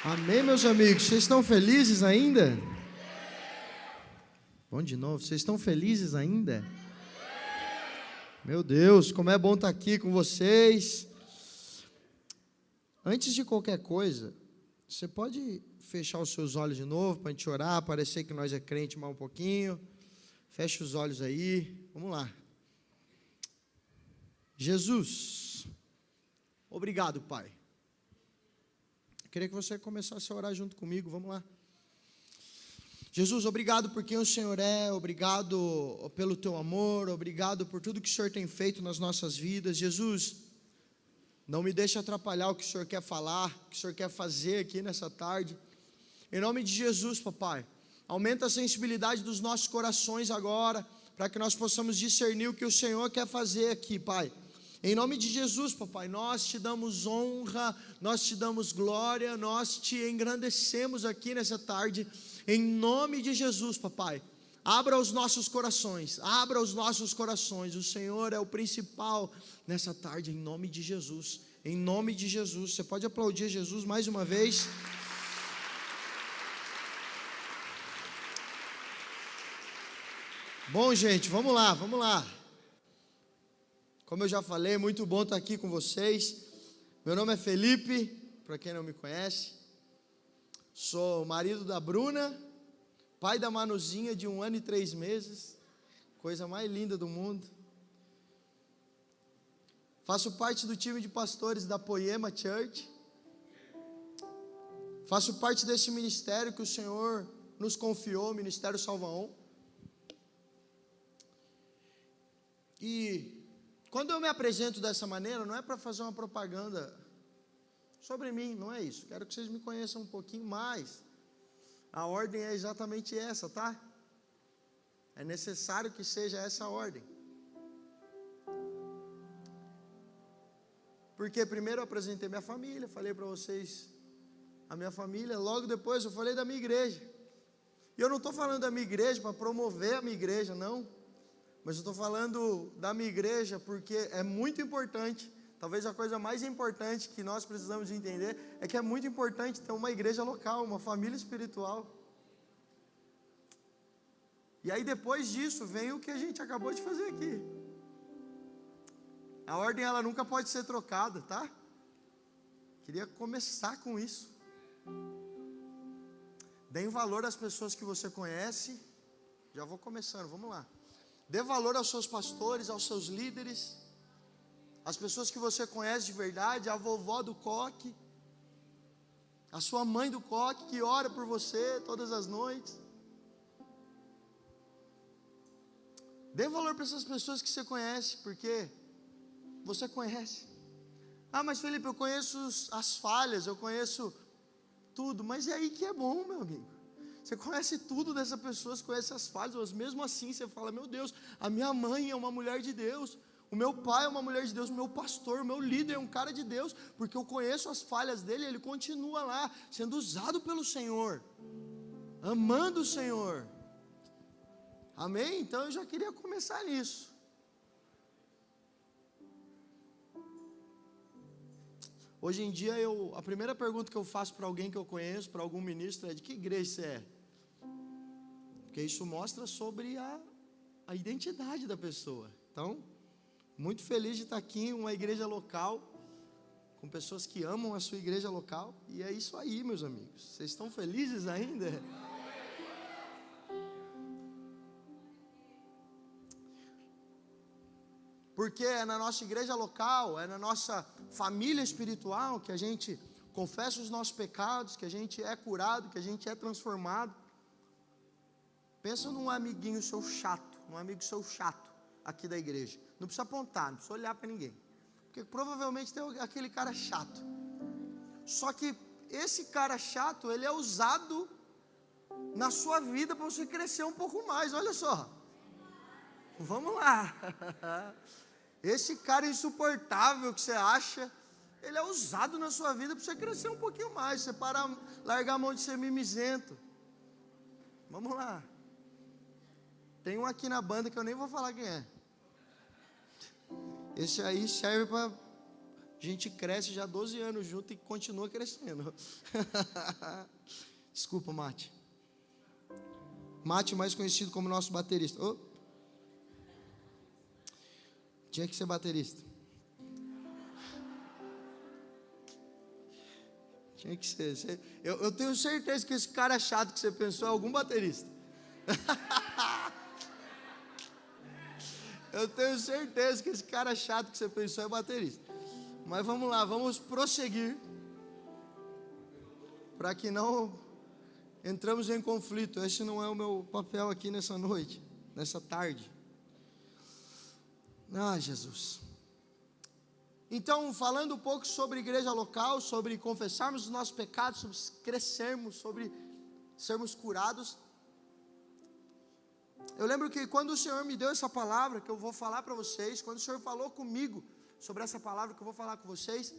Amém, meus amigos? Vocês estão felizes ainda? Bom de novo, vocês estão felizes ainda? Meu Deus, como é bom estar aqui com vocês. Antes de qualquer coisa, você pode fechar os seus olhos de novo para a gente orar, parecer que nós é crente mais um pouquinho. Feche os olhos aí, vamos lá. Jesus, obrigado, Pai. Queria que você começasse a orar junto comigo, vamos lá. Jesus, obrigado por quem o Senhor é, obrigado pelo teu amor, obrigado por tudo que o Senhor tem feito nas nossas vidas. Jesus, não me deixe atrapalhar o que o Senhor quer falar, o que o Senhor quer fazer aqui nessa tarde. Em nome de Jesus, papai, aumenta a sensibilidade dos nossos corações agora, para que nós possamos discernir o que o Senhor quer fazer aqui, Pai. Em nome de Jesus, papai, nós te damos honra, nós te damos glória, nós te engrandecemos aqui nessa tarde, em nome de Jesus, papai. Abra os nossos corações, o Senhor é o principal nessa tarde, em nome de Jesus, você pode aplaudir Jesus mais uma vez. Bom, gente, vamos lá. Como eu já falei, é muito bom estar aqui com vocês. Meu nome é Felipe, para quem não me conhece. Sou marido da Bruna, pai da Manuzinha de 1 ano e 3 meses. Coisa mais linda do mundo. Faço parte do time de pastores da Poema Church. Faço parte desse ministério que o Senhor nos confiou, o Ministério Salvaon. E quando eu me apresento dessa maneira, não é para fazer uma propaganda sobre mim, não é isso. Quero que vocês me conheçam um pouquinho mais. A ordem é exatamente essa, tá? É necessário que seja essa ordem. Porque primeiro eu apresentei minha família, falei para vocês a minha família, logo depois eu falei da minha igreja. E eu não estou falando da minha igreja para promover a minha igreja, não. Mas eu estou falando da minha igreja porque é muito importante, talvez a coisa mais importante que nós precisamos entender é que é muito importante ter uma igreja local, uma família espiritual. E aí depois disso vem o que a gente acabou de fazer aqui. A ordem ela nunca pode ser trocada, tá? Queria começar com isso. Deem valor às pessoas que você conhece. Já vou começando, vamos lá. Dê valor aos seus pastores, aos seus líderes, às pessoas que você conhece de verdade, a vovó do coque, a sua mãe do coque que ora por você todas as noites. Dê valor para essas pessoas que você conhece, porque você conhece. Ah, mas Felipe, eu conheço as falhas, eu conheço tudo, mas é aí que é bom, meu amigo. Você conhece tudo dessa pessoa, você conhece as falhas, mas mesmo assim você fala, meu Deus, a minha mãe é uma mulher de Deus, o meu pai é uma mulher de Deus, o meu pastor, o meu líder é um cara de Deus, porque eu conheço as falhas dele, ele continua lá, sendo usado pelo Senhor, amando o Senhor, amém? Então eu já queria começar nisso. Hoje em dia, a primeira pergunta que eu faço para alguém que eu conheço, para algum ministro, é de que igreja você é? Porque isso mostra sobre a identidade da pessoa. Então, muito feliz de estar aqui em uma igreja local, com pessoas que amam a sua igreja local, e é isso aí, meus amigos. Vocês estão felizes ainda? Porque é na nossa igreja local, é na nossa família espiritual que a gente confessa os nossos pecados, que a gente é curado, que a gente é transformado. Pensa num amiguinho seu chato, aqui da igreja. Não precisa apontar, não precisa olhar para ninguém. Porque provavelmente tem aquele cara chato. Só que esse cara chato, ele é usado na sua vida para você crescer um pouco mais, olha só. Vamos lá. Esse cara insuportável que você acha, ele é usado na sua vida para você crescer um pouquinho mais, você largar a mão de ser mimizento. Vamos lá. Tem um aqui na banda que eu nem vou falar quem é. Esse aí serve para A gente cresce já 12 anos junto e continua crescendo. Desculpa, Mate. Mate, mais conhecido como nosso baterista. Oh. Tinha que ser baterista. Tinha que ser. Eu tenho certeza que esse cara chato que você pensou é algum baterista. Eu tenho certeza que esse cara chato que você pensou é baterista. Mas vamos lá, vamos prosseguir. Para que não entramos em conflito. Esse não é o meu papel aqui nessa noite, nessa tarde. Ah, Jesus. Então, falando um pouco sobre igreja local, sobre confessarmos os nossos pecados, sobre crescermos, sobre sermos curados. Eu lembro que quando o Senhor me deu essa palavra que eu vou falar para vocês, quando o Senhor falou comigo sobre essa palavra que eu vou falar com vocês,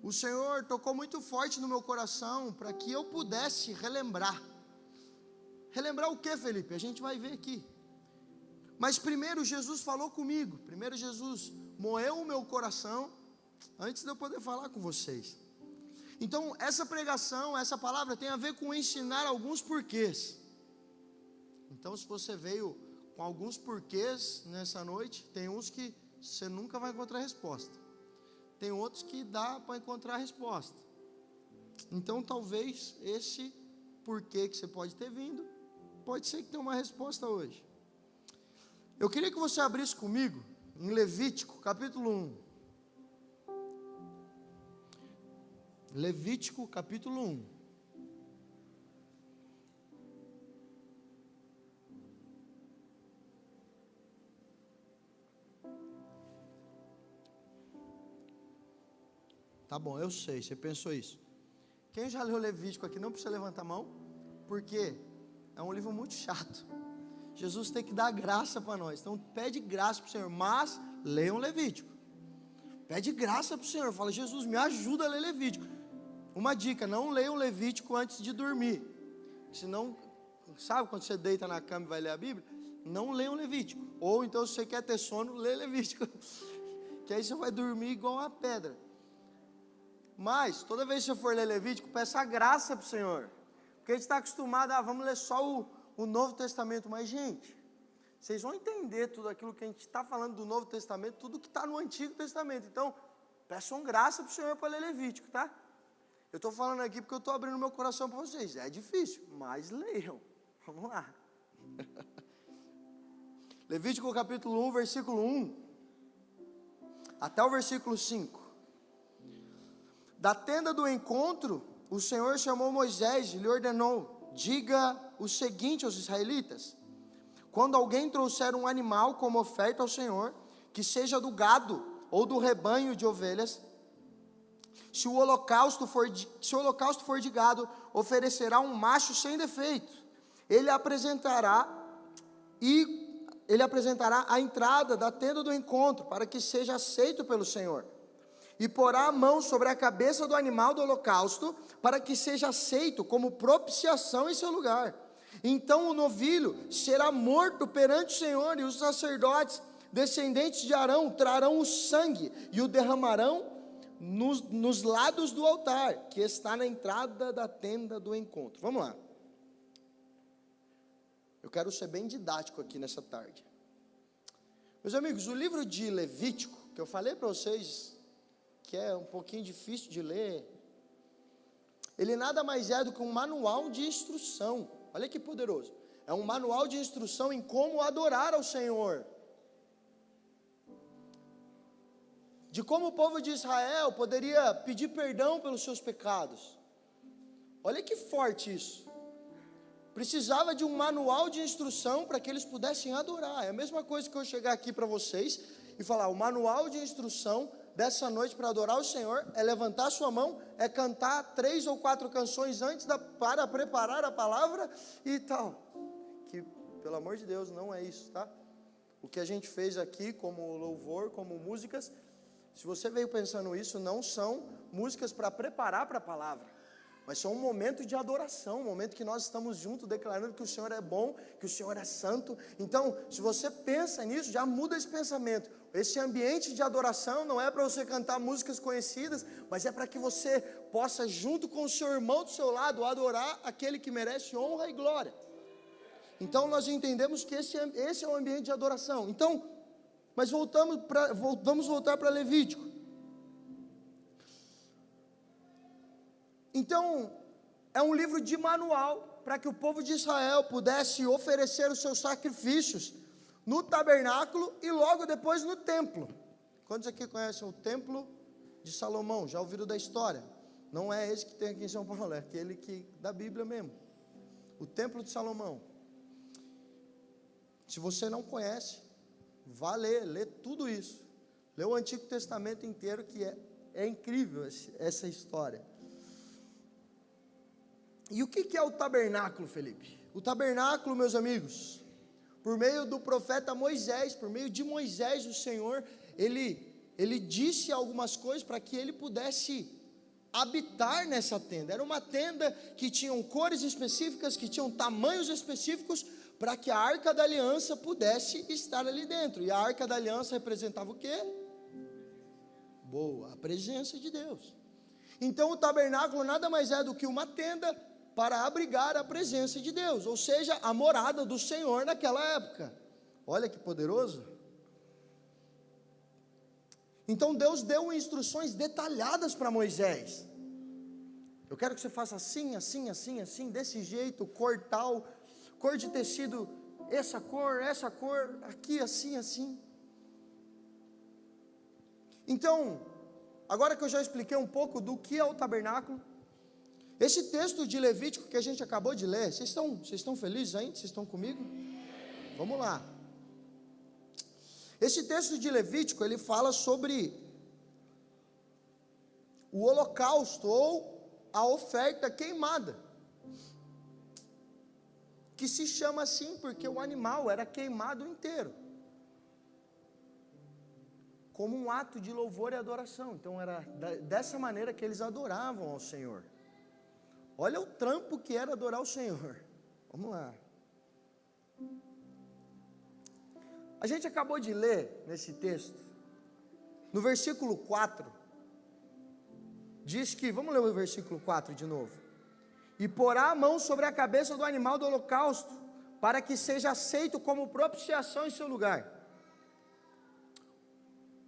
o Senhor tocou muito forte no meu coração para que eu pudesse relembrar. Relembrar o que, Felipe? A gente vai ver aqui. Mas primeiro Jesus falou comigo, primeiro Jesus moeu o meu coração, antes de eu poder falar com vocês. Então essa pregação, essa palavra tem a ver com ensinar alguns porquês. Então se você veio com alguns porquês nessa noite, tem uns que você nunca vai encontrar resposta. Tem outros que dá para encontrar resposta. Então talvez esse porquê que você pode ter vindo, pode ser que tenha uma resposta hoje. Eu queria que você abrisse comigo em Levítico, capítulo 1. Levítico, capítulo 1. Tá bom, eu sei, você pensou isso. Quem já leu Levítico aqui não precisa levantar a mão, porque é um livro muito chato. Jesus tem que dar graça para nós, então pede graça para o Senhor, mas leiam Levítico. Pede graça para o Senhor, fala: Jesus, me ajuda a ler Levítico. Uma dica: não leiam Levítico antes de dormir, senão, sabe quando você deita na cama e vai ler a Bíblia? Não leiam Levítico, ou então se você quer ter sono, lê Levítico, que aí você vai dormir igual uma pedra. Mas, toda vez que você for ler Levítico, peça graça para o Senhor, porque a gente está acostumado a, vamos ler só o Novo Testamento, mas gente, vocês vão entender tudo aquilo que a gente está falando do Novo Testamento, tudo que está no Antigo Testamento. Então, peçam graça para o Senhor para ler Levítico, tá? Eu estou falando aqui porque eu estou abrindo meu coração para vocês. É difícil, mas leiam. Vamos lá. Levítico capítulo 1, versículo 1 até o versículo 5. Da tenda do encontro, o Senhor chamou Moisés e lhe ordenou: diga o seguinte aos israelitas: quando alguém trouxer um animal como oferta ao Senhor, que seja do gado ou do rebanho de ovelhas, se o holocausto for de gado, oferecerá um macho sem defeito. Ele apresentará à entrada da tenda do encontro, para que seja aceito pelo Senhor. E porá a mão sobre a cabeça do animal do holocausto, para que seja aceito como propiciação em seu lugar. Então o novilho será morto perante o Senhor, e os sacerdotes, descendentes de Arão, trarão o sangue e o derramarão nos lados do altar, que está na entrada da tenda do encontro. Vamos lá. Eu quero ser bem didático aqui nessa tarde. Meus amigos, o livro de Levítico, que eu falei para vocês, que é um pouquinho difícil de ler, ele nada mais é do que um manual de instrução. Olha que poderoso. É um manual de instrução em como adorar ao Senhor. De como o povo de Israel poderia pedir perdão pelos seus pecados. Olha que forte isso. Precisava de um manual de instrução para que eles pudessem adorar. É a mesma coisa que eu chegar aqui para vocês e falar: o manual de instrução dessa noite para adorar o Senhor é levantar a sua mão, é cantar 3 ou 4 canções antes para preparar a palavra e tal. Que, pelo amor de Deus, não é isso, tá? O que a gente fez aqui como louvor, como músicas, se você veio pensando isso, não são músicas para preparar para a palavra, mas são um momento de adoração, um momento que nós estamos juntos declarando que o Senhor é bom, que o Senhor é santo. Então, se você pensa nisso, já muda esse pensamento. esse ambiente de adoração não é para você cantar músicas conhecidas, mas é para que você possa, junto com o seu irmão do seu lado, adorar aquele que merece honra e glória. Então nós entendemos que esse é o ambiente de adoração. Então, mas vamos voltar para Levítico. Então, é um livro de manual para que o povo de Israel pudesse oferecer os seus sacrifícios no tabernáculo e logo depois no templo. Quantos aqui conhecem o templo de Salomão? Já ouviram da história? Não é esse que tem aqui em São Paulo, é aquele da Bíblia mesmo. O templo de Salomão. Se você não conhece, vá lê tudo isso. Lê o Antigo Testamento inteiro, que é incrível essa história. E o que é o tabernáculo, Felipe? O tabernáculo, meus amigos, por meio do profeta Moisés, por meio de Moisés, o Senhor, ele disse algumas coisas para que ele pudesse habitar nessa tenda. Era uma tenda que tinham cores específicas, que tinham tamanhos específicos, para que a Arca da Aliança pudesse estar ali dentro. E a Arca da Aliança representava o quê? A presença de Deus. Então o tabernáculo nada mais é do que uma tenda para abrigar a presença de Deus, ou seja, a morada do Senhor naquela época. Olha que poderoso. Então Deus deu instruções detalhadas para Moisés. Eu quero que você faça assim, assim, assim, assim, desse jeito, cor tal, cor de tecido, essa cor, aqui, assim, assim. Então, agora que eu já expliquei um pouco do que é o tabernáculo, esse texto de Levítico que a gente acabou de ler, vocês estão felizes ainda? Vocês estão comigo? Vamos lá. Esse texto de Levítico, ele fala sobre o holocausto ou a oferta queimada, que se chama assim porque o animal era queimado inteiro, como um ato de louvor e adoração. Então era dessa maneira que eles adoravam ao Senhor. Olha o trampo que era adorar o Senhor. Vamos lá. A gente acabou de ler nesse texto, no versículo 4, diz que, vamos ler o versículo 4 de novo. E porá a mão sobre a cabeça do animal do holocausto, para que seja aceito como propiciação em seu lugar.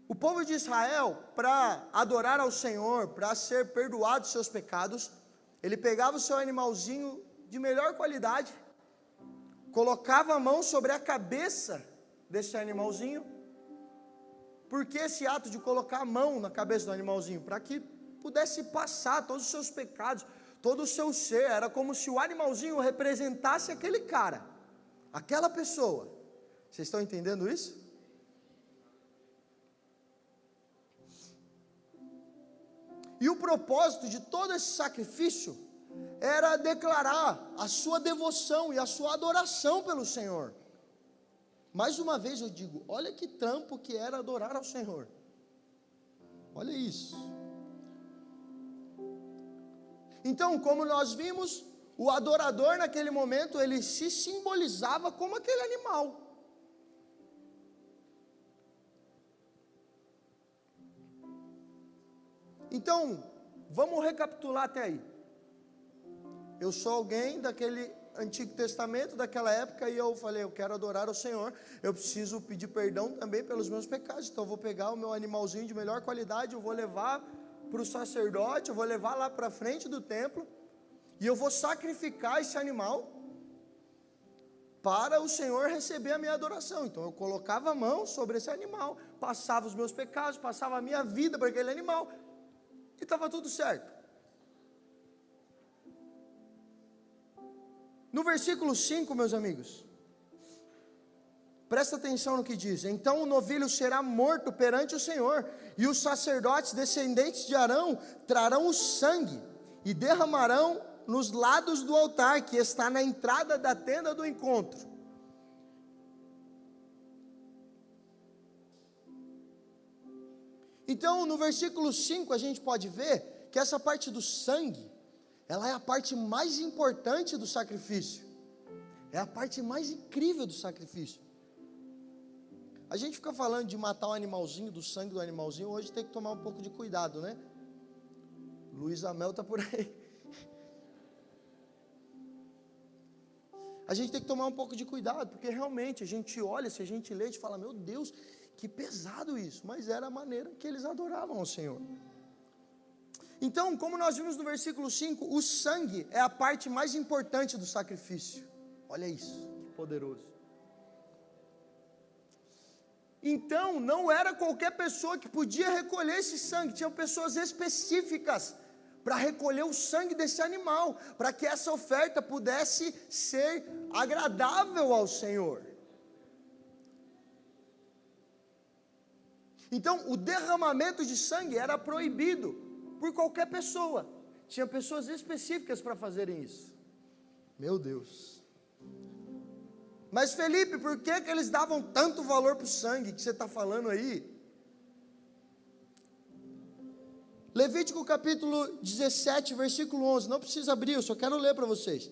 O povo de Israel, para adorar ao Senhor, para ser perdoado seus pecados, ele pegava o seu animalzinho de melhor qualidade, colocava a mão sobre a cabeça desse animalzinho. Por que esse ato de colocar a mão na cabeça do animalzinho? Para que pudesse passar todos os seus pecados, todo o seu ser. Era como se o animalzinho representasse aquele cara, aquela pessoa. Vocês estão entendendo isso? E o propósito de todo esse sacrifício era declarar a sua devoção e a sua adoração pelo Senhor. Mais uma vez eu digo, olha que trampo que era adorar ao Senhor. Olha isso. Então, como nós vimos, o adorador naquele momento, ele se simbolizava como aquele animal. Então, vamos recapitular até aí. Eu sou alguém daquele Antigo Testamento, daquela época, e eu falei, eu quero adorar ao Senhor, eu preciso pedir perdão também pelos meus pecados, então eu vou pegar o meu animalzinho de melhor qualidade, eu vou levar para o sacerdote, eu vou levar lá para frente do templo, e eu vou sacrificar esse animal, para o Senhor receber a minha adoração. Então eu colocava a mão sobre esse animal, passava os meus pecados, passava a minha vida para aquele animal, e estava tudo certo. No versículo 5, meus amigos, presta atenção no que diz. Então o novilho será morto perante o Senhor, e os sacerdotes descendentes de Arão trarão o sangue, e derramarão nos lados do altar, que está na entrada da tenda do encontro. Então no versículo 5 a gente pode ver que essa parte do sangue, ela é a parte mais importante do sacrifício, é a parte mais incrível do sacrifício. A gente fica falando de matar o animalzinho, do sangue do animalzinho, hoje tem que tomar um pouco de cuidado, né? Luiz Amel está por aí. A gente tem que tomar um pouco de cuidado, porque realmente a gente olha, se a gente lê, a gente fala, meu Deus, que pesado isso. Mas era a maneira que eles adoravam ao Senhor. Então, como nós vimos no versículo 5, o sangue é a parte mais importante do sacrifício. Olha isso, que poderoso. Então, não era qualquer pessoa que podia recolher esse sangue, tinham pessoas específicas para recolher o sangue desse animal, para que essa oferta pudesse ser agradável ao Senhor. Então, o derramamento de sangue era proibido por qualquer pessoa, tinha pessoas específicas para fazerem isso. Meu Deus. Mas Felipe, por que eles davam tanto valor para o sangue que você está falando aí? Levítico capítulo 17, versículo 11, não precisa abrir, eu só quero ler para vocês.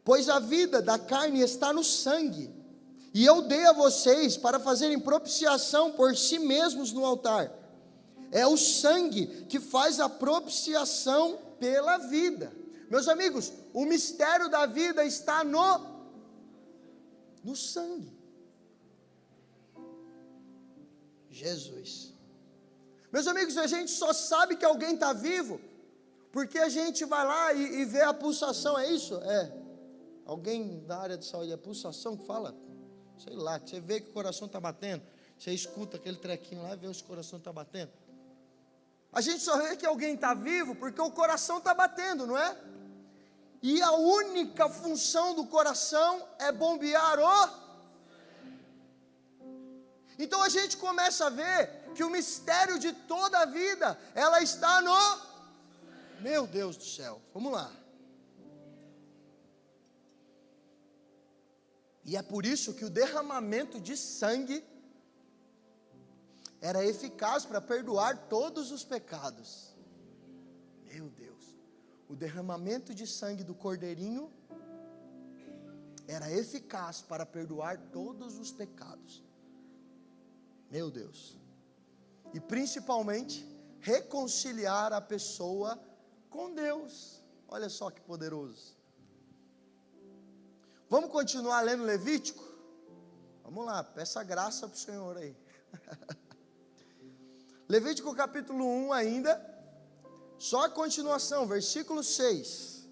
Pois a vida da carne está no sangue, e eu dei a vocês para fazerem propiciação por si mesmos no altar. É o sangue que faz a propiciação pela vida. Meus amigos, o mistério da vida está no sangue. Jesus. Meus amigos, a gente só sabe que alguém está vivo porque a gente vai lá e vê a pulsação, é isso? É. Alguém da área de saúde, é pulsação que fala? Sei lá, que você vê que o coração está batendo, você escuta aquele trequinho lá e vê se o coração está batendo. A gente só vê que alguém está vivo porque o coração está batendo, não é? E a única função do coração é bombear Então a gente começa a ver que o mistério de toda a vida, ela está Meu Deus do céu, vamos lá. E é por isso que o derramamento de sangue era eficaz para perdoar todos os pecados. Meu Deus, o derramamento de sangue do cordeirinho era eficaz para perdoar todos os pecados. Meu Deus. E principalmente, reconciliar a pessoa com Deus. Olha só que poderoso. Vamos continuar lendo Levítico? Vamos lá, peça graça para o Senhor aí. Levítico capítulo 1 ainda, só a continuação, versículo 6.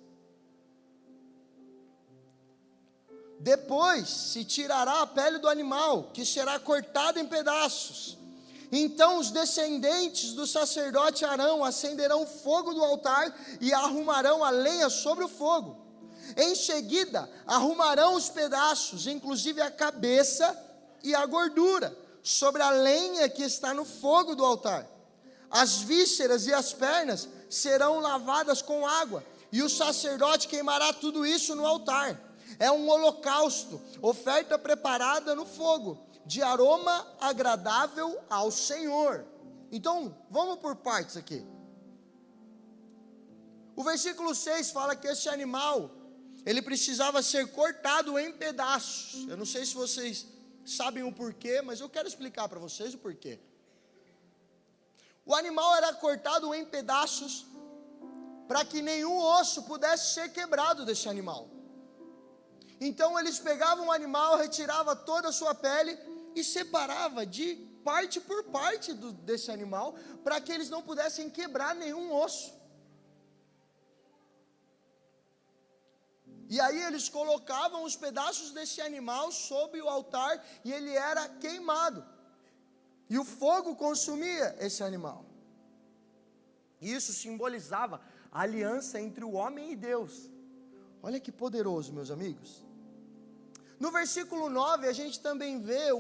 Depois se tirará a pele do animal, que será cortada em pedaços. Então os descendentes do sacerdote Arão acenderão o fogo do altar e arrumarão a lenha sobre o fogo. Em seguida, arrumarão os pedaços, inclusive a cabeça e a gordura, sobre a lenha que está no fogo do altar. As vísceras e as pernas serão lavadas com água, e o sacerdote queimará tudo isso no altar. É um holocausto, oferta preparada no fogo, de aroma agradável ao Senhor. Então, vamos por partes aqui. O versículo 6 fala que esse animal, ele precisava ser cortado em pedaços. Eu não sei se vocês sabem o porquê, mas eu quero explicar para vocês o porquê. O animal era cortado em pedaços para que nenhum osso pudesse ser quebrado desse animal. Então eles pegavam o animal, retiravam toda a sua pele e separava de parte por parte desse animal, para que eles não pudessem quebrar nenhum osso. E aí eles colocavam os pedaços desse animal sobre o altar e ele era queimado. E o fogo consumia esse animal. Isso simbolizava a aliança entre o homem e Deus. Olha que poderoso, meus amigos. No versículo 9 a gente também vê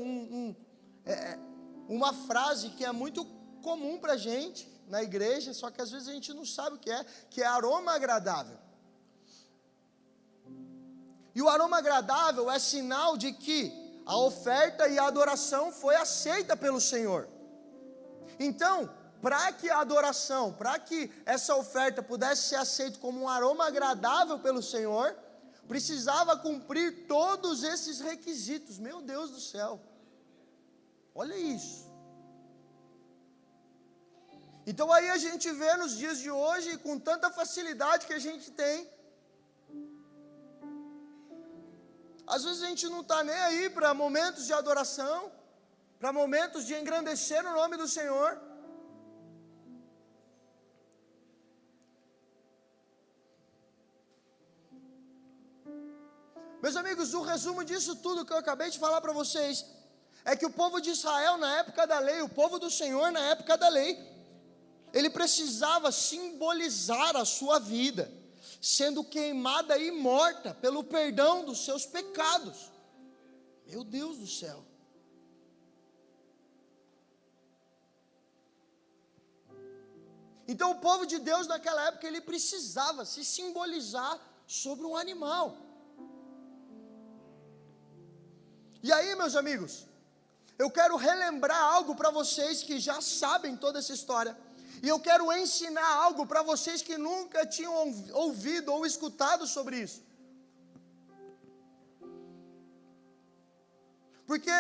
uma frase que é muito comum para a gente na igreja, só que às vezes a gente não sabe o que é aroma agradável. E o aroma agradável é sinal de que a oferta e a adoração foi aceita pelo Senhor. Então, para que a adoração, para que essa oferta pudesse ser aceita como um aroma agradável pelo Senhor, precisava cumprir todos esses requisitos. Meu Deus do céu. Olha isso. Então aí a gente vê nos dias de hoje, com tanta facilidade que a gente tem, às vezes a gente não está nem aí para momentos de adoração, para momentos de engrandecer o nome do Senhor. Meus amigos, o resumo disso tudo que eu acabei de falar para vocês, é que o povo de Israel na época da lei, o povo do Senhor na época da lei, ele precisava simbolizar a sua vida, sendo queimada e morta pelo perdão dos seus pecados. Meu Deus do céu. Então o povo de Deus naquela época, ele precisava se simbolizar sobre um animal. E aí, meus amigos, eu quero relembrar algo para vocês que já sabem toda essa história, e eu quero ensinar algo para vocês que nunca tinham ouvido ou escutado sobre isso. Porque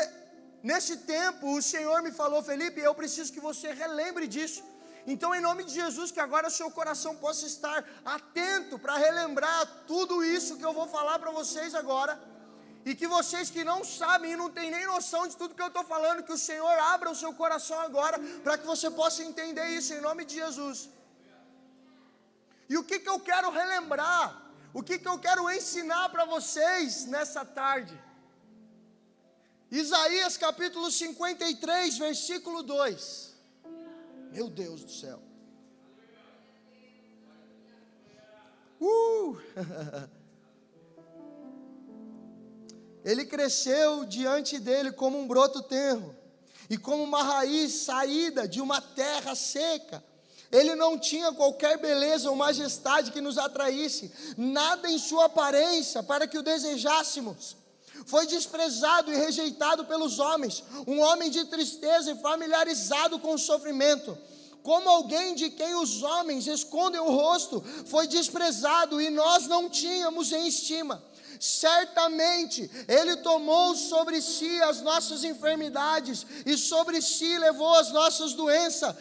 nesse tempo o Senhor me falou: Felipe, eu preciso que você relembre disso. Então, em nome de Jesus, que agora seu coração possa estar atento para relembrar tudo isso que eu vou falar para vocês agora. E que vocês que não sabem e não têm nem noção de tudo que eu estou falando, que o Senhor abra o seu coração agora, para que você possa entender isso, em nome de Jesus. E o que eu quero relembrar, o que eu quero ensinar para vocês nessa tarde? Isaías capítulo 53, versículo 2. Meu Deus do céu. Ele cresceu diante dele como um broto tenro, e como uma raiz saída de uma terra seca. Ele não tinha qualquer beleza ou majestade que nos atraísse, nada em sua aparência para que o desejássemos. Foi desprezado e rejeitado pelos homens, um homem de tristeza e familiarizado com o sofrimento. Como alguém de quem os homens escondem o rosto, foi desprezado e nós não tínhamos em estima. Certamente Ele tomou sobre si as nossas enfermidades e sobre si levou as nossas doenças.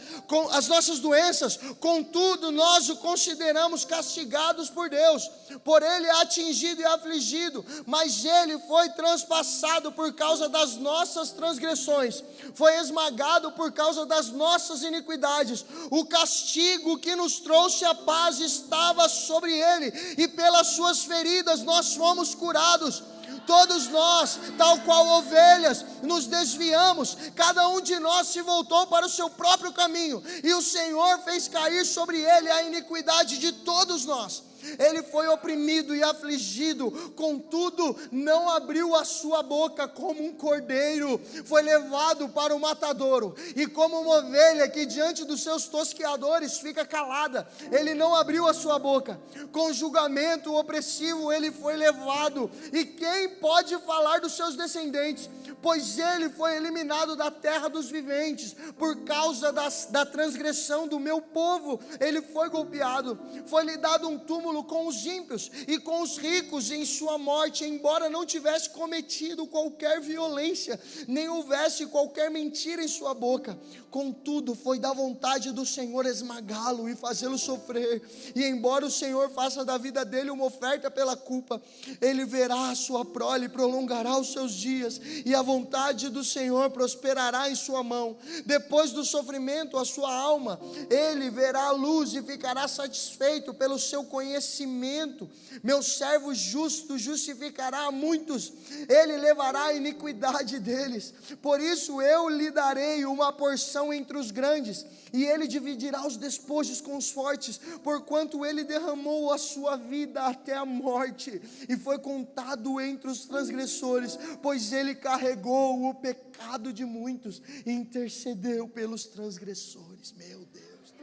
Contudo, nós o consideramos castigados por Deus, por Ele atingido e afligido, mas Ele foi transpassado por causa das nossas transgressões, foi esmagado por causa das nossas iniquidades. O castigo que nos trouxe a paz estava sobre Ele, e pelas suas feridas nós fomos curados. Todos nós, tal qual ovelhas, nos desviamos, cada um de nós se voltou para o seu próprio caminho, e o Senhor fez cair sobre ele a iniquidade de todos nós. Ele foi oprimido e afligido, contudo não abriu a sua boca. Como um cordeiro foi levado para o matadouro, e como uma ovelha que diante dos seus tosqueadores fica calada, ele não abriu a sua boca. Com julgamento opressivo ele foi levado, e quem pode falar dos seus descendentes? Pois ele foi eliminado da terra dos viventes, por causa da transgressão do meu povo ele foi golpeado. Foi-lhe dado um túmulo com os ímpios e com os ricos em sua morte, embora não tivesse cometido qualquer violência, nem houvesse qualquer mentira em sua boca. Contudo, foi da vontade do Senhor esmagá-lo e fazê-lo sofrer. E embora o Senhor faça da vida dele uma oferta pela culpa, ele verá a sua prole, prolongará os seus dias, e a vontade do Senhor prosperará em sua mão. Depois do sofrimento, a sua alma, ele verá a luz e ficará satisfeito pelo seu conhecimento. Meu servo justo justificará a muitos, ele levará a iniquidade deles. Por isso eu lhe darei uma porção entre os grandes, e ele dividirá os despojos com os fortes, porquanto ele derramou a sua vida até a morte, e foi contado entre os transgressores, pois ele carregou o pecado de muitos, e intercedeu pelos transgressores. Meu Deus do céu.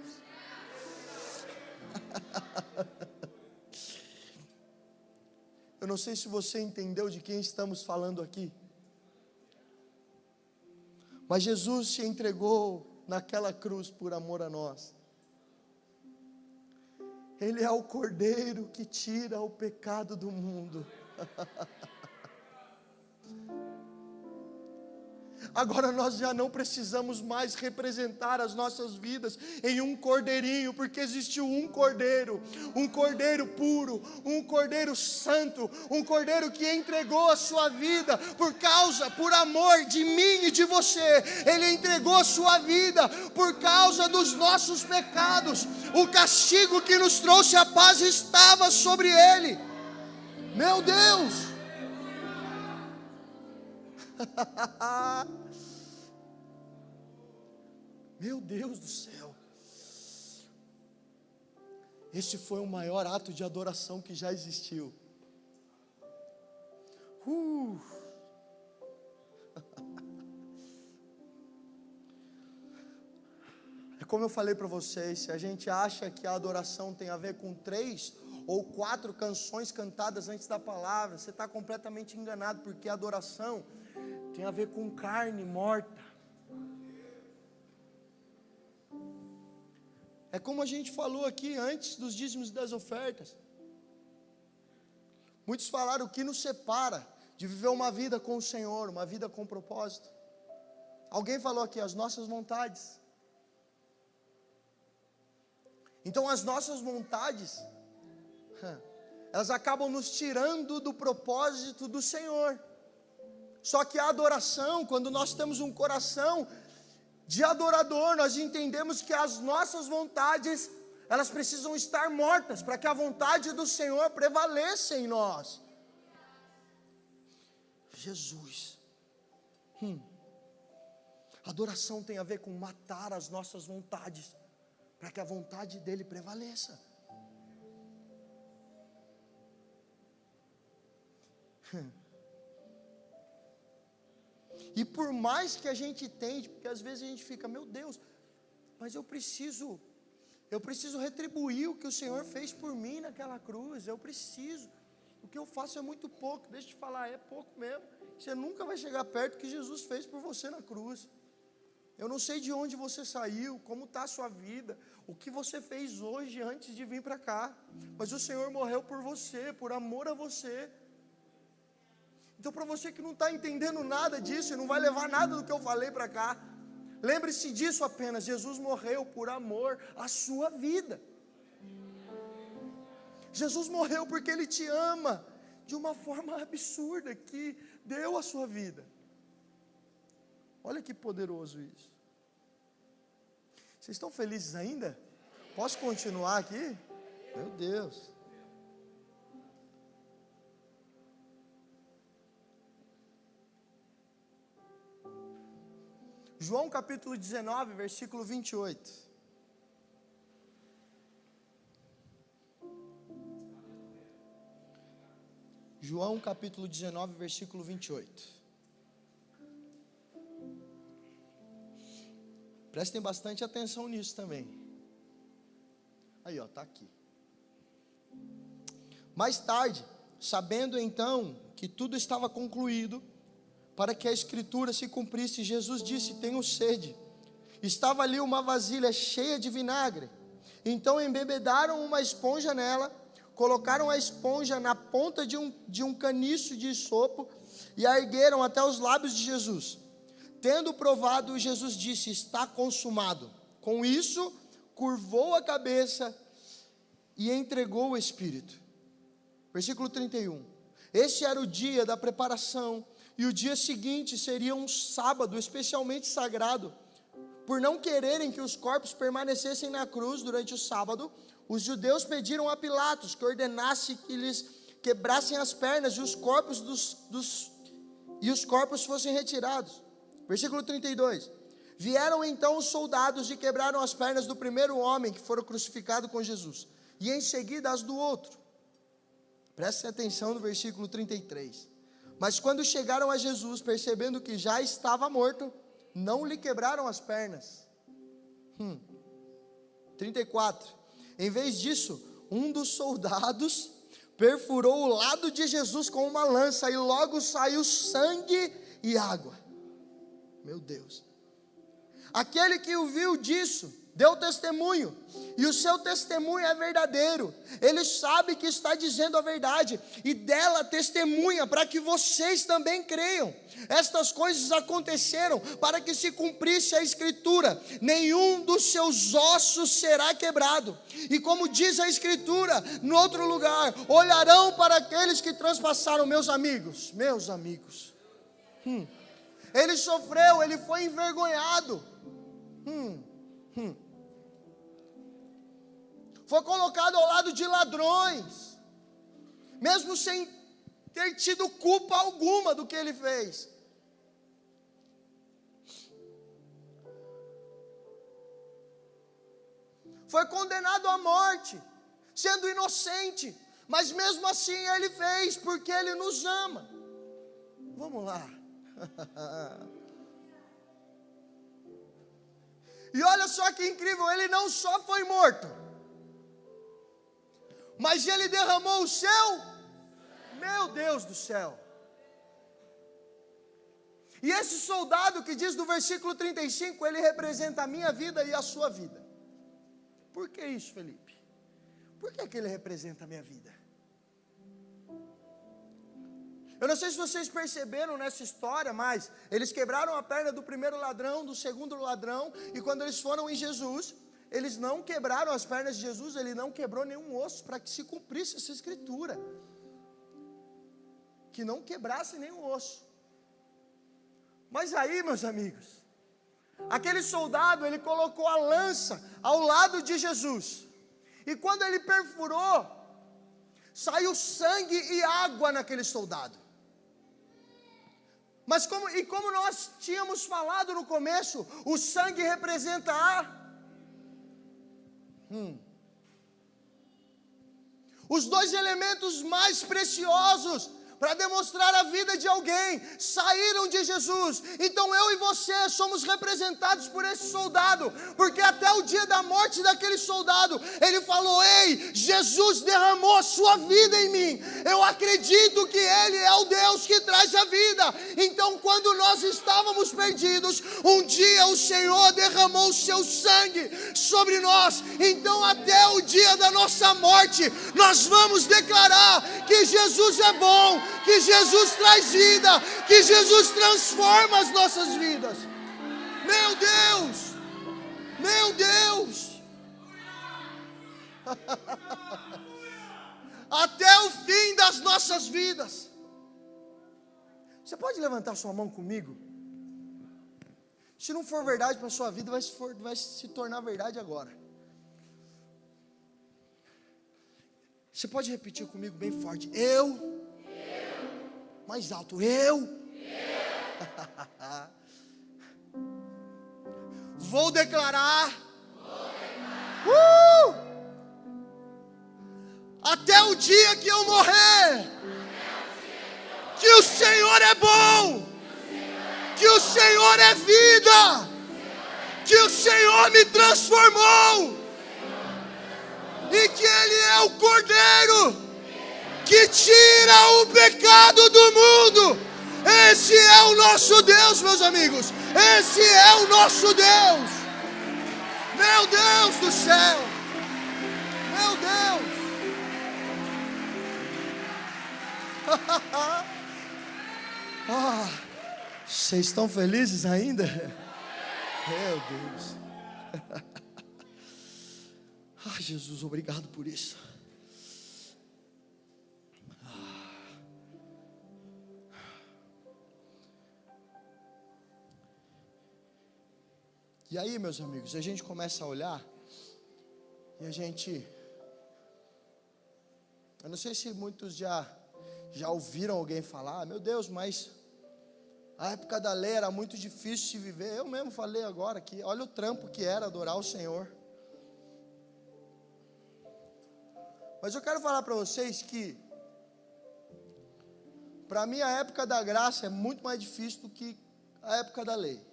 Eu não sei se você entendeu de quem estamos falando aqui, mas Jesus se entregou naquela cruz por amor a nós. Ele é o Cordeiro que tira o pecado do mundo. Agora nós já não precisamos mais representar as nossas vidas em um cordeirinho, porque existiu um cordeiro puro, um cordeiro santo, um cordeiro que entregou a sua vida por amor de mim e de você. Ele entregou a sua vida por causa dos nossos pecados. O castigo que nos trouxe a paz estava sobre ele. Meu Deus! Meu Deus do céu! Este foi o maior ato de adoração que já existiu. É como eu falei para vocês, se a gente acha que a adoração tem a ver com 3 ou 4 canções cantadas antes da palavra, você está completamente enganado, porque a adoração tem a ver com carne morta. É como a gente falou aqui antes dos dízimos e das ofertas. Muitos falaram o que nos separa de viver uma vida com o Senhor, uma vida com propósito. Alguém falou aqui, as nossas vontades. Então as nossas vontades, elas acabam nos tirando do propósito do Senhor. Só que a adoração, quando nós temos um coração de adorador, nós entendemos que as nossas vontades, elas precisam estar mortas, para que a vontade do Senhor prevaleça em nós. Jesus. Adoração tem a ver com matar as nossas vontades, para que a vontade dele prevaleça. E por mais que a gente tente, porque às vezes a gente fica, meu Deus, mas eu preciso retribuir o que o Senhor fez por mim naquela cruz, o que eu faço é muito pouco. Deixa eu te falar, é pouco mesmo. Você nunca vai chegar perto do que Jesus fez por você na cruz. Eu não sei de onde você saiu, como está a sua vida, o que você fez hoje antes de vir para cá, mas o Senhor morreu por você, por amor a você. Então, para você que não está entendendo nada disso, e não vai levar nada do que eu falei para cá, lembre-se disso apenas: Jesus morreu por amor à sua vida. Jesus morreu porque Ele te ama de uma forma absurda, que deu a sua vida. Olha que poderoso isso. Vocês estão felizes ainda? Posso continuar aqui? Meu Deus. João capítulo 19, versículo 28. João capítulo 19, versículo 28. Prestem bastante atenção nisso também. Aí, ó, tá aqui. Mais tarde, sabendo então que tudo estava concluído, para que a escritura se cumprisse, Jesus disse: tenho sede. Estava ali uma vasilha cheia de vinagre. Então embebedaram uma esponja nela, colocaram a esponja na ponta de um caniço de isopo e a ergueram até os lábios de Jesus. Tendo provado, Jesus disse: está consumado. Com isso, curvou a cabeça e entregou o Espírito. Versículo 31. Este era o dia da preparação, e o dia seguinte seria um sábado especialmente sagrado. Por não quererem que os corpos permanecessem na cruz durante o sábado, os judeus pediram a Pilatos que ordenasse que lhes quebrassem as pernas e os corpos fossem retirados. Versículo 32. Vieram então os soldados e quebraram as pernas do primeiro homem que fora crucificado com Jesus, e em seguida as do outro. Prestem atenção no versículo 33. Mas quando chegaram a Jesus, percebendo que já estava morto, não lhe quebraram as pernas. 34. Em vez disso, um dos soldados perfurou o lado de Jesus com uma lança, e logo saiu sangue e água. Meu Deus. Aquele que o viu deu testemunho, e o seu testemunho é verdadeiro. Ele sabe que está dizendo a verdade, e dela testemunha para que vocês também creiam. Estas coisas aconteceram para que se cumprisse a Escritura: nenhum dos seus ossos será quebrado. E como diz a Escritura, no outro lugar, olharão para aqueles que transpassaram. Meus amigos, ele sofreu, ele foi envergonhado, foi colocado ao lado de ladrões, mesmo sem ter tido culpa alguma do que ele fez. Foi condenado à morte, sendo inocente, mas mesmo assim ele fez, porque ele nos ama. Vamos lá. E olha só que incrível, ele não só foi morto, mas ele derramou o seu, meu Deus do céu. E esse soldado que diz no versículo 35, ele representa a minha vida e a sua vida. Por que isso, Felipe? Por que ele representa a minha vida? Eu não sei se vocês perceberam nessa história, mas eles quebraram a perna do primeiro ladrão, do segundo ladrão, e quando eles foram em Jesus, eles não quebraram as pernas de Jesus, ele não quebrou nenhum osso, para que se cumprisse essa Escritura, que não quebrasse nenhum osso. Mas aí, meus amigos, aquele soldado, ele colocou a lança ao lado de Jesus, e quando ele perfurou, saiu sangue e água naquele soldado. Mas como nós tínhamos falado no começo, o sangue representa os dois elementos mais preciosos para demonstrar a vida de alguém, saíram de Jesus. Então eu e você somos representados por esse soldado, porque até o dia da morte daquele soldado, ele falou: ei, Jesus derramou a sua vida em mim, eu acredito que Ele é o Deus que traz a vida. Então quando nós estávamos perdidos, um dia o Senhor derramou o seu sangue sobre nós. Então até o dia da nossa morte, nós vamos declarar que Jesus é bom, que Jesus traz vida, que Jesus transforma as nossas vidas. Meu Deus, meu Deus, até o fim das nossas vidas. Você pode levantar sua mão comigo? Se não for verdade para a sua vida, vai se tornar verdade agora. Você pode repetir comigo bem forte: eu. Mais alto: eu. Vou declarar. Até o dia que eu morrer, que o Senhor é bom, que o Senhor é vida, que o Senhor me transformou, e que Ele é o Cordeiro que tira o pecado do mundo. Esse é o nosso Deus, meus amigos. Esse é o nosso Deus. Meu Deus do céu. Meu Deus. Vocês estão felizes ainda? Meu Deus. Jesus, obrigado por isso. E aí, meus amigos, a gente começa a olhar e a gente... Eu não sei se muitos já ouviram alguém falar: meu Deus, mas a época da lei era muito difícil de viver. Eu mesmo falei agora que olha o trampo que era adorar o Senhor. Mas eu quero falar para vocês que, para mim, a época da graça é muito mais difícil do que a época da lei.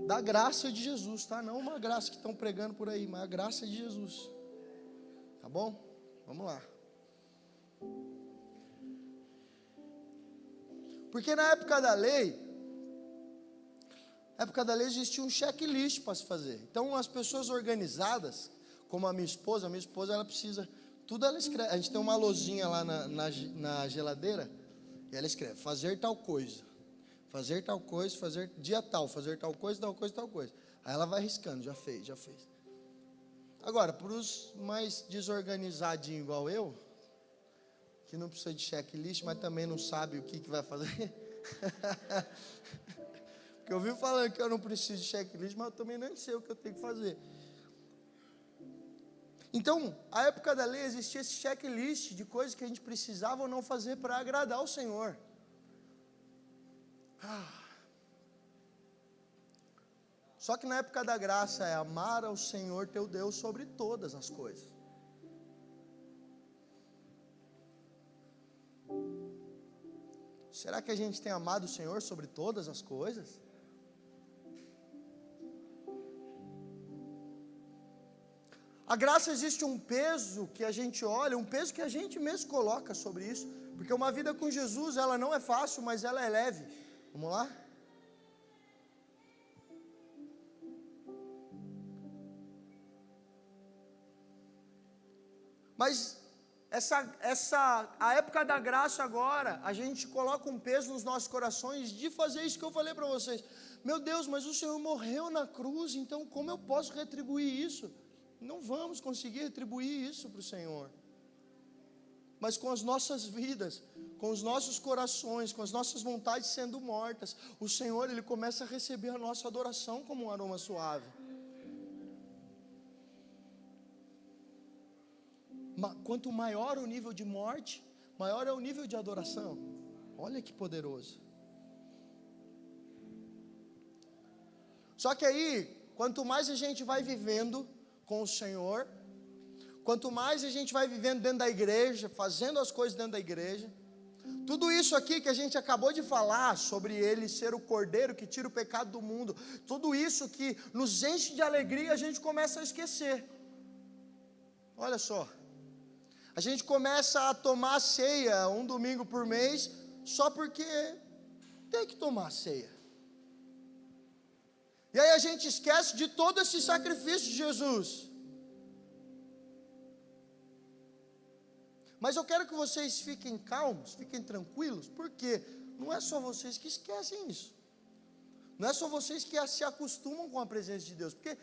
Da graça de Jesus, tá? Não uma graça que estão pregando por aí, mas a graça de Jesus. Tá bom? Vamos lá. Porque na época da lei, Na época da lei existia um checklist para se fazer. Então as pessoas organizadas, como a minha esposa ela precisa, tudo ela escreve. A gente tem uma lousinha lá na geladeira, e ela escreve, fazer tal coisa, fazer dia tal, fazer tal coisa. Aí ela vai riscando, já fez. Agora, para os mais desorganizadinhos igual eu, que não precisa de checklist, mas também não sabe o que vai fazer. Porque eu vivo falando que eu não preciso de checklist, mas eu também nem sei o que eu tenho que fazer. Então, a época da lei existia esse checklist de coisas que a gente precisava ou não fazer para agradar o Senhor. Só que na época da graça é amar ao Senhor teu Deus sobre todas as coisas. Será que a gente tem amado o Senhor sobre todas as coisas? A graça existe um peso que a gente olha, um peso que a gente mesmo coloca sobre isso, porque uma vida com Jesus, ela não é fácil, mas ela é leve. Vamos lá? Mas a época da graça agora, a gente coloca um peso nos nossos corações de fazer isso que eu falei para vocês. Meu Deus, mas o Senhor morreu na cruz, então como eu posso retribuir isso? Não vamos conseguir retribuir isso para o Senhor. Mas com as nossas vidas, com os nossos corações, com as nossas vontades sendo mortas, o Senhor, Ele começa a receber a nossa adoração como um aroma suave. Quanto maior o nível de morte, maior é o nível de adoração. Olha que poderoso. Só que aí, quanto mais a gente vai vivendo com o Senhor, quanto mais a gente vai vivendo dentro da igreja, fazendo as coisas dentro da igreja, tudo isso aqui que a gente acabou de falar, sobre Ele ser o Cordeiro que tira o pecado do mundo, tudo isso que nos enche de alegria, a gente começa a esquecer. Olha só, a gente começa a tomar ceia um domingo por mês, só porque tem que tomar ceia. E aí a gente esquece de todo esse sacrifício de Jesus. Mas eu quero que vocês fiquem calmos, fiquem tranquilos, porque não é só vocês que esquecem isso. Não é só vocês que se acostumam com a presença de Deus, porque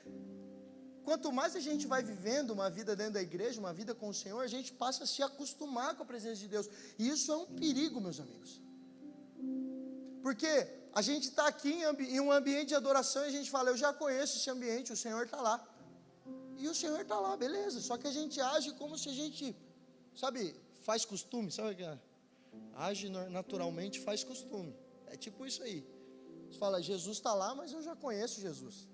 quanto mais a gente vai vivendo uma vida dentro da igreja, uma vida com o Senhor, a gente passa a se acostumar com a presença de Deus. E isso é um perigo, meus amigos. Porque a gente está aqui em um ambiente de adoração e a gente fala, eu já conheço esse ambiente, o Senhor está lá. E o Senhor está lá, beleza. Só que a gente age como se a gente, sabe, faz costume. Sabe o que é? Age naturalmente, faz costume. É tipo isso aí. Você fala, Jesus está lá, mas eu já conheço Jesus.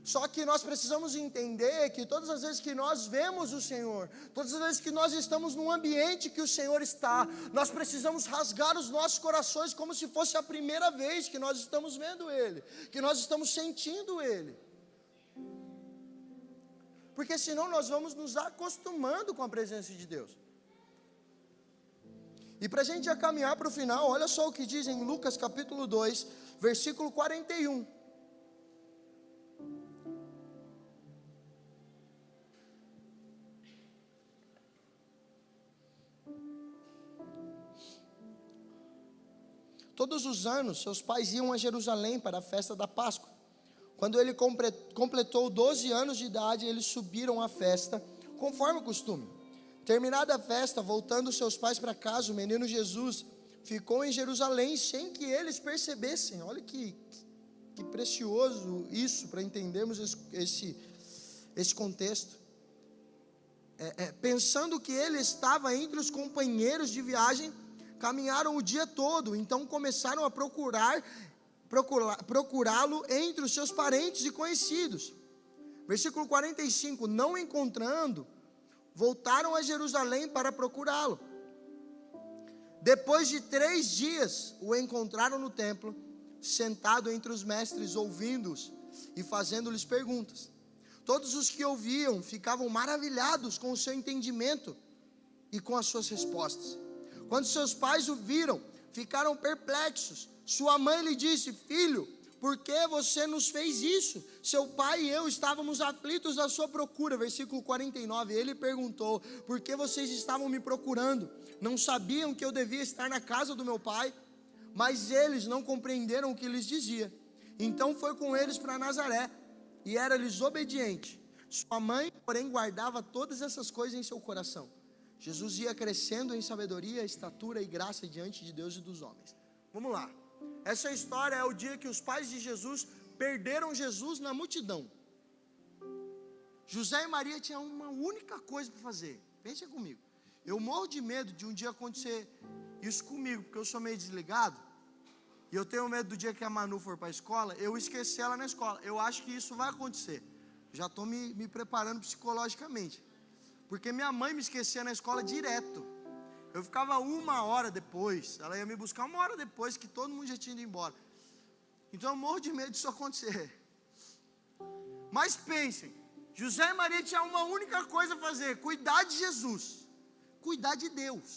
Só que nós precisamos entender que todas as vezes que nós vemos o Senhor, todas as vezes que nós estamos num ambiente que o Senhor está, nós precisamos rasgar os nossos corações como se fosse a primeira vez que nós estamos vendo Ele, que nós estamos sentindo Ele. Porque senão nós vamos nos acostumando com a presença de Deus. E para a gente já caminhar para o final, olha só o que diz em Lucas capítulo 2, versículo 41. Todos os anos, seus pais iam a Jerusalém para a festa da Páscoa. Quando ele completou 12 anos de idade, eles subiram à festa, conforme o costume. Terminada a festa, voltando seus pais para casa, o menino Jesus ficou em Jerusalém sem que eles percebessem. Olha que precioso isso, para entendermos esse contexto. Pensando que ele estava entre os companheiros de viagem, caminharam o dia todo, então começaram a procurá-lo entre os seus parentes e conhecidos. Versículo 45, não encontrando, voltaram a Jerusalém para procurá-lo. Depois de 3 dias, o encontraram no templo, sentado entre os mestres, ouvindo-os e fazendo-lhes perguntas. Todos os que ouviam ficavam maravilhados com o seu entendimento e com as suas respostas. Quando seus pais o viram, ficaram perplexos. Sua mãe lhe disse, filho, por que você nos fez isso? Seu pai e eu estávamos aflitos à sua procura. Versículo 49, ele perguntou, por que vocês estavam me procurando? Não sabiam que eu devia estar na casa do meu pai? Mas eles não compreenderam o que lhes dizia. Então foi com eles para Nazaré, e era-lhes obediente. Sua mãe, porém, guardava todas essas coisas em seu coração. Jesus ia crescendo em sabedoria, estatura e graça diante de Deus e dos homens. Vamos lá. Essa história é o dia que os pais de Jesus perderam Jesus na multidão. José e Maria tinham uma única coisa para fazer. Pense comigo. Eu morro de medo de um dia acontecer isso comigo, porque eu sou meio desligado. E eu tenho medo do dia que a Manu for para a escola, eu esquecer ela na escola. Eu acho que isso vai acontecer. Já estou me preparando psicologicamente. Porque minha mãe me esquecia na escola direto. Eu ficava 1 hora depois, ela ia me buscar 1 hora depois que todo mundo já tinha ido embora. Então eu morro de medo disso acontecer. Mas pensem, José e Maria tinham uma única coisa a fazer, cuidar de Jesus, cuidar de Deus.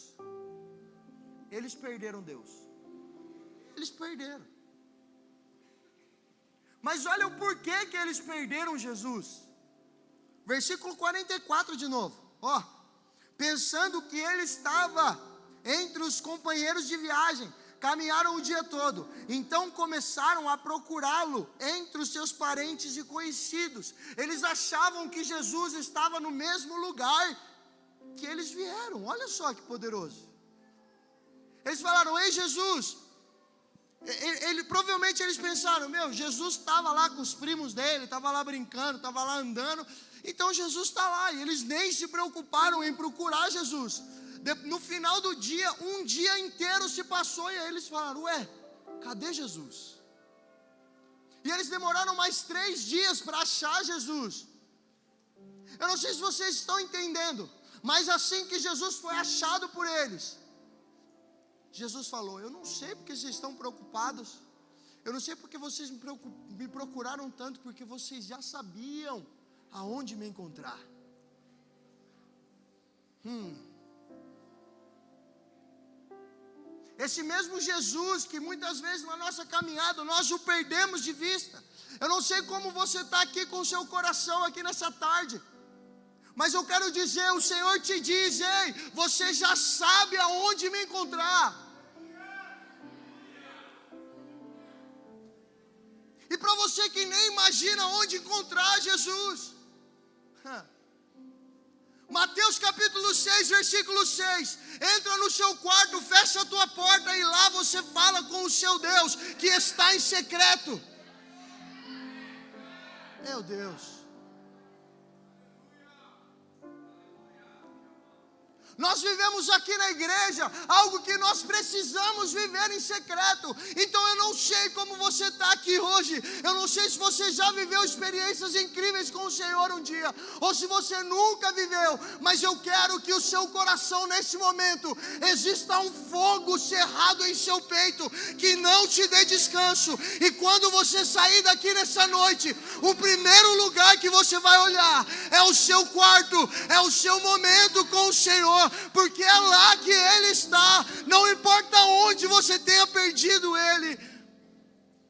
Eles perderam Deus. Eles perderam. Mas olha o porquê que eles perderam Jesus. Versículo 44 de novo. Ó, pensando que ele estava entre os companheiros de viagem, caminharam o dia todo. Então começaram a procurá-lo entre os seus parentes e conhecidos. Eles achavam que Jesus estava no mesmo lugar que eles vieram. Olha só que poderoso. Eles falaram, ei Jesus. Provavelmente eles pensaram, Jesus estava lá com os primos dele, estava lá brincando, estava lá andando, então Jesus está lá, e eles nem se preocuparam em procurar Jesus. No final do dia, um dia inteiro se passou, e aí eles falaram, cadê Jesus? E eles demoraram mais 3 dias para achar Jesus. Eu não sei se vocês estão entendendo, mas assim que Jesus foi achado por eles, Jesus falou, eu não sei porque vocês estão preocupados, eu não sei porque vocês me procuraram tanto, porque vocês já sabiam aonde me encontrar. Esse mesmo Jesus que muitas vezes na nossa caminhada nós o perdemos de vista. Eu não sei como você está aqui com o seu coração aqui nessa tarde, mas eu quero dizer, o Senhor te diz, ei, você já sabe aonde me encontrar. E para você que nem imagina onde encontrar Jesus, Mateus capítulo 6, versículo 6, entra no seu quarto, fecha a tua porta e lá você fala com o seu Deus, que está em secreto. Meu Deus. Nós vivemos aqui na igreja algo que nós precisamos viver em secreto. Então eu não sei como você está aqui hoje. Eu não sei se você já viveu experiências incríveis com o Senhor um dia, ou se você nunca viveu. Mas eu quero que o seu coração nesse momento exista um fogo cerrado em seu peito, que não te dê descanso. E quando você sair daqui nessa noite, o primeiro lugar que você vai olhar é o seu quarto, é o seu momento com o Senhor. Porque é lá que Ele está. Não importa onde você tenha perdido Ele,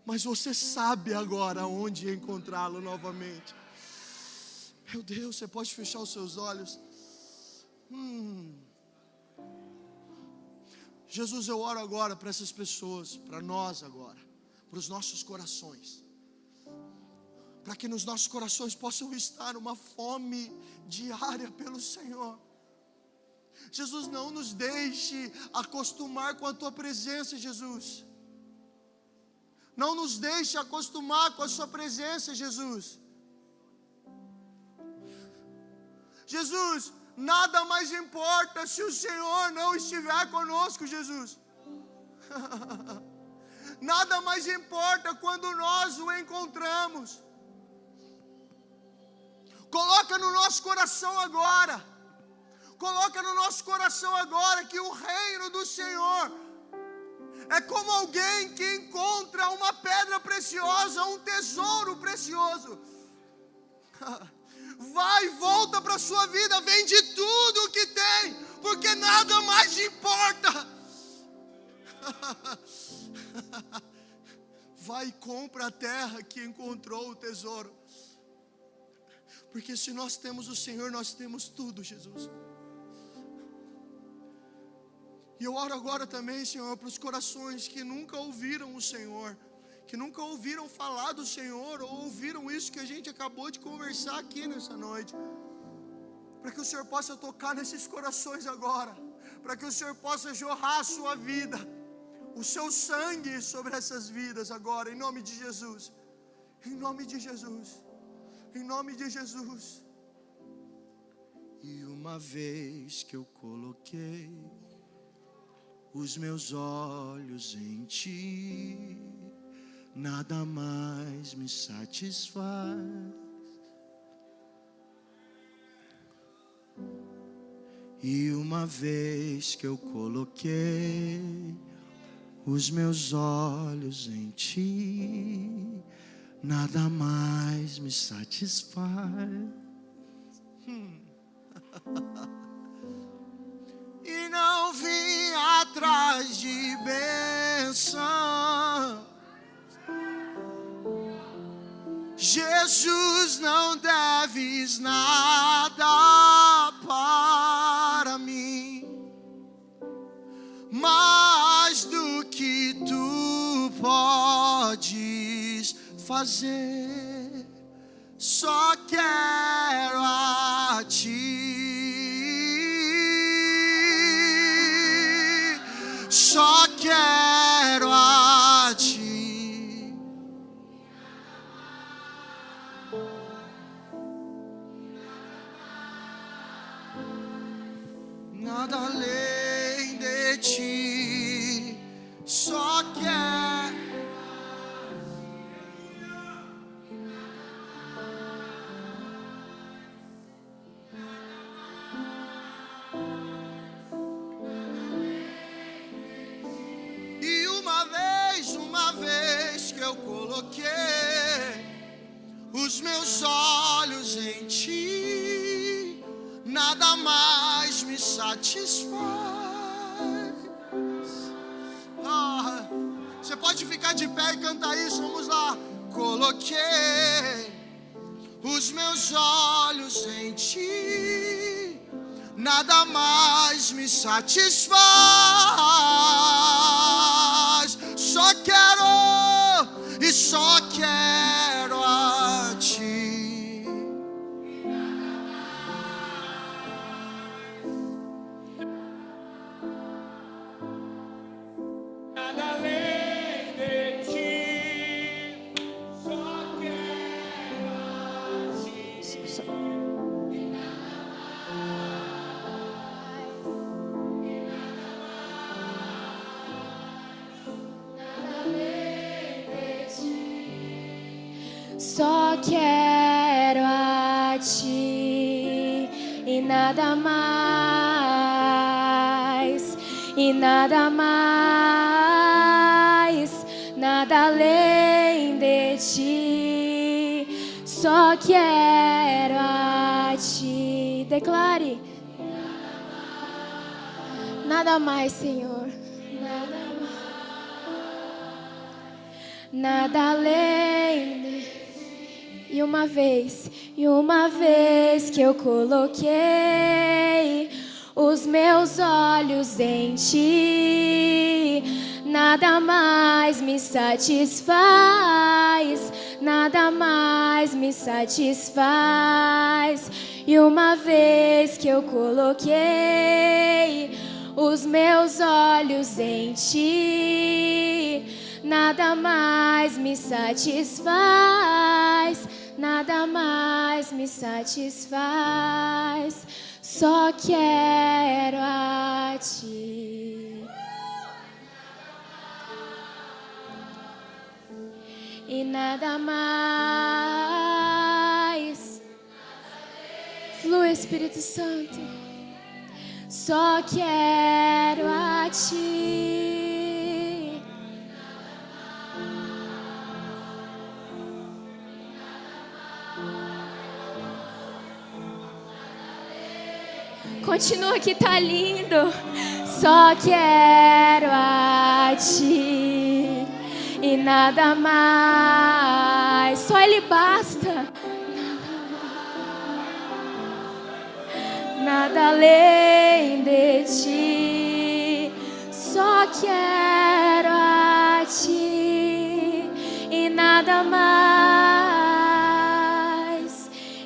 mas você sabe agora onde encontrá-lo novamente. Meu Deus, você pode fechar os seus olhos. Jesus, eu oro agora para essas pessoas, para nós agora, para os nossos corações, para que nos nossos corações possam estar uma fome diária pelo Senhor. Jesus, não nos deixe acostumar com a Tua presença, Jesus. Não nos deixe acostumar com a Sua presença, Jesus. Jesus, nada mais importa se o Senhor não estiver conosco, Jesus. Nada mais importa quando nós o encontramos. Coloca no nosso coração agora. Coloca no nosso coração agora que o reino do Senhor é como alguém que encontra uma pedra preciosa, um tesouro precioso. Vai e volta para a sua vida, vende tudo o que tem, porque nada mais importa. vai e compra a terra que encontrou o tesouro. Porque se nós temos o Senhor, nós temos tudo, Jesus. E eu oro agora também, Senhor, para os corações que nunca ouviram o Senhor, que nunca ouviram falar do Senhor, ou ouviram isso que a gente acabou de conversar aqui nessa noite, para que o Senhor possa tocar nesses corações agora, para que o Senhor possa jorrar a sua vida, o seu sangue sobre essas vidas agora, em nome de Jesus, em nome de Jesus, em nome de Jesus. E uma vez que eu coloquei os meus olhos em Ti, nada mais me satisfaz. E uma vez que eu coloquei os meus olhos em Ti, nada mais me satisfaz. E não vim atrás de bênção, Jesus, não deves nada para mim, mais do que tu podes fazer, só quero a Ti. Só quero a Ti. Nada além de Ti. Só quero. Eu coloquei os meus olhos em Ti, nada mais me satisfaz. Você pode ficar de pé e cantar isso, vamos lá. Coloquei os meus olhos em Ti, nada mais me satisfaz. Só quero e só quero a Ti. Nada além de Ti, só quero a Ti. Só quero a Ti e nada mais, e nada mais, nada além de Ti. Só quero a Ti. Declare. Nada mais, Senhor. Nada além de Ti. E uma vez que eu coloquei os meus olhos em Ti, nada mais me satisfaz, nada mais me satisfaz. E uma vez que eu coloquei os meus olhos em Ti, nada mais me satisfaz, nada mais me satisfaz. Só quero a Ti. E nada mais. Flui, Espírito Santo. Só quero a Ti. Continua que tá lindo. Só quero a Ti e e nada mais. Só Ele basta. Nada além de ti, só quero a ti e nada mais,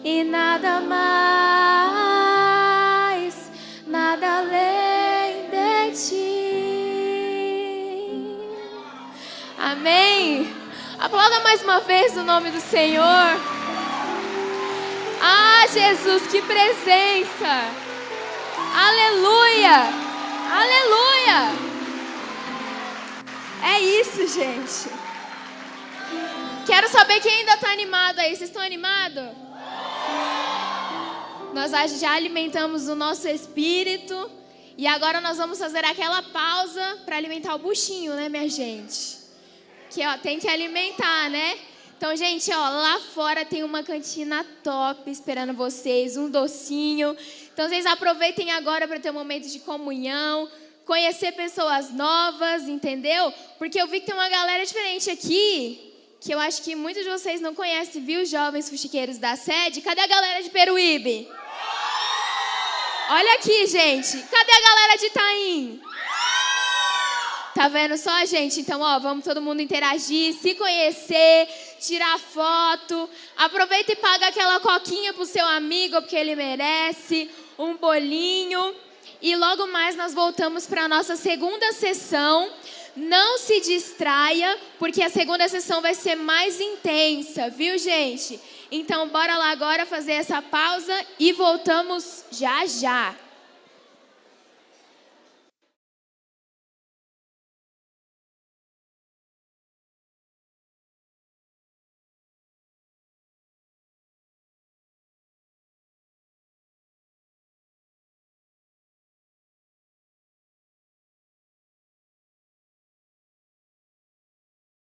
e nada mais, nada além de ti. Amém. Aplauda mais uma vez o nome do Senhor. Ah, Jesus, que presença! Aleluia! Aleluia! É isso, gente. Quero saber quem ainda está animado aí. Vocês estão animados? Nós já alimentamos o nosso espírito e agora nós vamos fazer aquela pausa para alimentar o buchinho, né, minha gente? Que ó, tem que alimentar, né? Então, gente, ó, lá fora tem uma cantina top esperando vocês, um docinho. Então, vocês aproveitem agora para ter um momento de comunhão, conhecer pessoas novas, entendeu? Porque eu vi que tem uma galera diferente aqui, que eu acho que muitos de vocês não conhecem, viu, jovens fuxiqueiros da sede? Cadê a galera de Peruíbe? Olha aqui, gente. Cadê a galera de Itaim? Tá vendo só, gente? Então, ó, vamos todo mundo interagir, se conhecer, tirar foto. Aproveita e paga aquela coquinha pro seu amigo, porque ele merece, um bolinho. E logo mais nós voltamos para a nossa segunda sessão. Não se distraia, porque a segunda sessão vai ser mais intensa, viu, gente? Então, bora lá agora fazer essa pausa e voltamos já já.